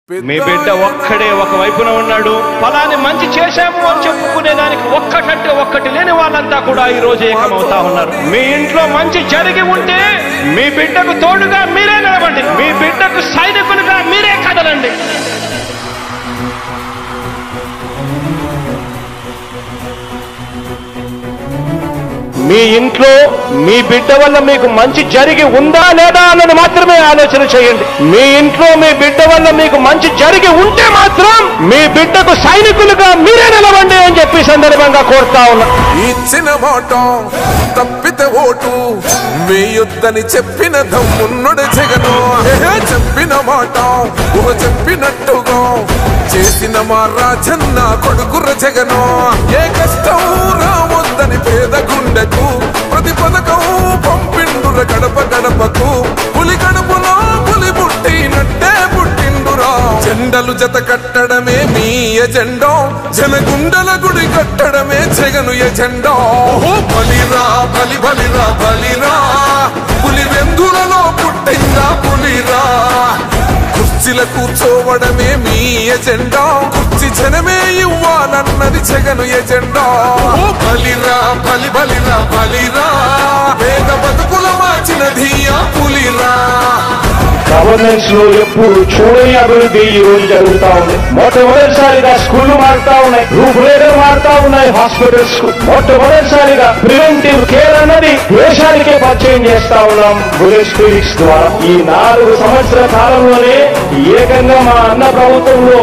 మీ బిడ్డ ఒక్కడే ఒక వైపున ఉన్నాడు. ఫలాన్ని మంచి చేశాము అని చెప్పుకునేదానికి ఒక్కటంటే ఒక్కటి లేని వాళ్ళంతా కూడా ఈ రోజు ఏకమవుతా ఉన్నారు. మీ ఇంట్లో మంచి జరిగి ఉంటే మీ బిడ్డకు తోడుగా మీరే నిలబండి, మీ బిడ్డకు సైనికులుగా మీరే కదలండి. మీ ఇంట్లో మీ బిడ్డ వల్ల మీకు మంచి జరిగి ఉందా లేదా అన్నది మాత్రమే ఆలోచన చేయండి. మీ ఇంట్లో మీ బిడ్డ వల్ల మీకు మంచి జరిగి ఉంటే మాత్రం మీ బిడ్డకు సైనికులుగా మీరే నిలవండి అని చెప్పి సందర్భంగా కోరుతా ఉన్నా. ఇచ్చిన మాట తప్పితే ఓటు వేయొద్దని చెప్పిన దమ్మున్నడు జగను. చెప్పిన మాట చెప్పినట్టుగా చేసిన మా రాజన్న కొడుకుర జగను. ఏ కష్టం రావద్దని పేద గుండెకు ప్రతి పథకం పంపిండుర గడప గడపకు. పులి గడపలో పులి పుట్టినట్టే పుట్టిండురా. జెండలు జత కట్టడమే మీ ఎజెండా, జనగుండల గుడి కట్టడమే జగను ఎజెండా. బలిరా బలి బలిరా బలిరా, పులి వెందులలో పుట్టిందా పులిరా. కుర్చీల కూర్చోవడమే మీ ఎజెండా, కుర్చీ జనమే ఇవ్వాలన్నది జగను ఎజెండా. బలిరా బలి బలిరా బలిరా, పేద బతుకుల మార్చినది ఆ పులిరా. గవర్నెన్స్ లో ఎప్పుడు చూడని అభివృద్ధి ఈ రోజు జరుగుతా ఉంది. మొట్టమొదటిసారిగా స్కూళ్లు మారుతా ఉన్నాయి, రూపురేఖలు మారుతా ఉన్నాయి. హాస్పిటల్స్ కు మొట్టమొదటిసారిగా ప్రివెంటివ్ కేర్ అన్నది దేశానికే పరిచయం చేస్తా ఉన్నాం బుల్లెట్ క్లినిక్స్ ద్వారా. ఈ 4 సంవత్సరాల కాలంలోనే ఏకంగా మా అన్న ప్రభుత్వంలో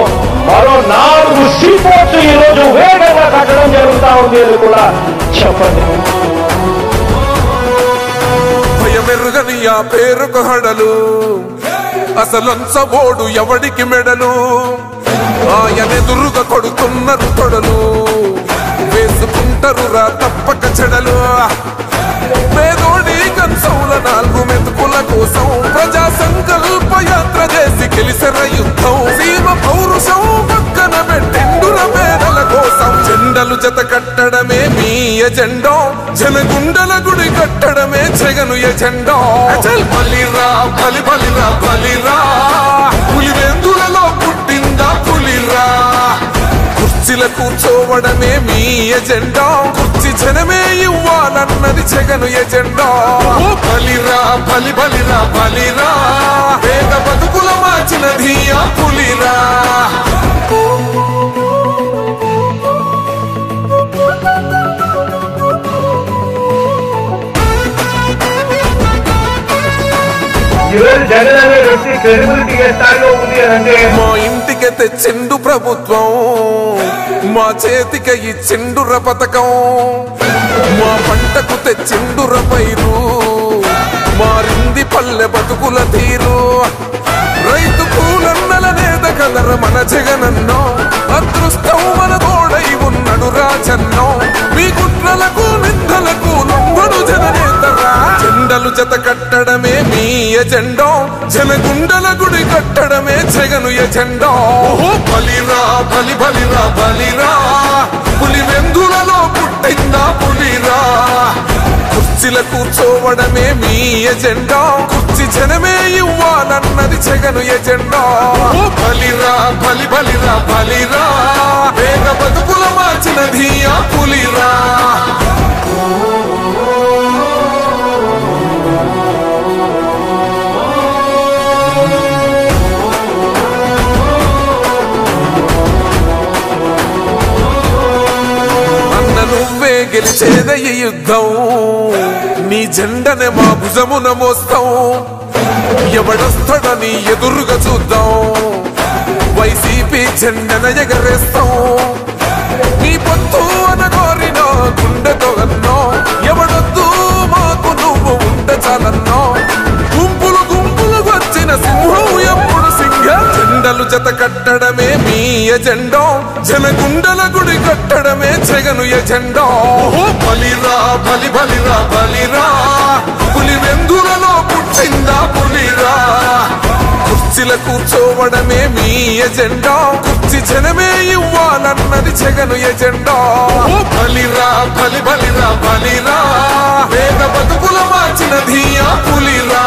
మరో 4 సీపోర్ట్స్ ఈ రోజు వేగంగా కట్టడం జరుగుతా ఉంది అని కూడా చెప్పండి. భయమెరుగని ఆ పేరుకు హడలు, అసలంచబోడు ఎవడికి మెడలు. ఆయనెదురుగా కొడుతున్నారు తొడలు, వేసుకుంటారు రా తప్పక చెడలు. పేదోడి కంచంల 4 మెతుకుల కోసం ప్రజా సంకల్ప యాత్ర చేసి గెలిసెర యుద్ధం. సీమ పౌరుషం పక్కన పెట్టిండుర పేదల కోసం. జెండలు జత కట్టడమే మీ ఎజెండా, జనగుండల గుడి కట్టడమే జగను ఎజెండా. బలిరా బలి బలిరా బలిరా, పులి వెందులలో పుట్టిందా పులిరా. కుర్చీల కూర్చోవడమే మీ ఎజెండా, కుర్చీ జనమే ఇవ్వాలన్నది జగను ఎజెండా. బలిరా బలి బలిరా బలిరా, పేద బతుకుల మార్చినది ఆ పులిరా. జగన్ అనే వ్యక్తి క్రెడిబిలిటీ ఏ స్థాయిలో ఉంది అంటే మా ఇంటికి తెచ్చిండు ప్రభుత్వం, మా చేతికి ఇచ్చిండుర పథకం. మా పంటకు తెచ్చిండుర పైరు, మారింది పల్లె బతుకుల తీరు. రైతు కూలన్నల నేత కదర మన జగనన్నో, అదృష్టం మన తోడై ఉన్నడు రాజన్నో. మీ కుట్రలకు నిందలకు లొంగడు జననేతరా. జెండలు జత కట్టడమే మీ ఎజెండా, జనగుండల గుడి కట్టడమే జగను ఎజెండా. బలిరా బలి బలిరా బలిరా, పులి వెందులలో పుట్టిందా పులిరా. కుర్చీల కూర్చోవడమే మీ ఎజెండా, కుర్చీ జనమే ఇవ్వాలన్నది జగను ఎజెండా. బలిరా బలి బలిరా బలిరా, పేద బతుకుల మార్చినది ఆ పులిరా. నువ్వే గెలిచేద ఈ యుద్ధం, నీ జెండనే మా భుజమున మోస్తాం. ఎవడొస్తాడని ఎదురుగా చూద్దాం, వైసీపీ జెండన ఎగరేస్తాం. నీ పొత్తు అనగోరిన గుండెతో అన్నో, ఎవడొద్దు మాకు నువ్వు ఉంటే చాలన్నో. గుంపులు గుంపులు వచ్చిన సింహం ఎప్పుడు సింహ. జెండలు జత కట్టడమే మీ ఎజెండా, జనగుండల గుడి కట్టడమే జగను ఎజెండా. బలిరా బలి బలిరా బలిరా, పులి వెందులలో పుట్టిందా పులిరా. కుర్చీల కూర్చోవడమే మీ ఎజెండా, కుర్చీ జనమే ఇవ్వాలన్నది జగను ఎజెండా. బలిరా బలి బలిరా బలిరా, పేద బతుకుల మార్చినది ఆ పులిరా.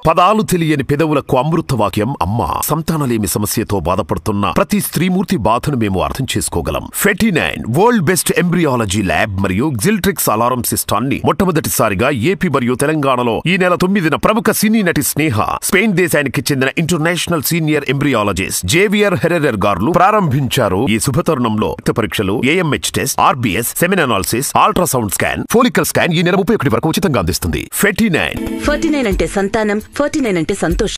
పదాలు తెలియని పెదవులకు అమృత వాక్యం అమ్మ. సంతానలేమి సమస్యతో బాధపడుతున్న ప్రతి స్త్రీమూర్తి బాధను మేము అర్థం చేసుకోగలం. ఫెటినైన్ వరల్డ్ బెస్ట్ ఎంబ్రియాలజీ ల్యాబ్ మరియు జిల్ట్రిక్స్ అలారం సిస్టాన్ని మొట్టమొదటిసారిగా ఏపీ మరియు తెలంగాణలో ఈ నెల 9న ప్రముఖ సినీ నటి స్నేహ, స్పెయిన్ దేశానికి చెందిన international senior embryologist Javier Herrera గారు ప్రారంభించారు. ఈ శుభతరుణంలో రక్త పరీక్షలు, AMH test, RBS, semen analysis, ultrasound scan, follicle scan ఈ నెల 31 వరకు ఉచితంగా అందిస్తుంది. 49 అంటే సంతానం, 49 అంటే సంతోషం.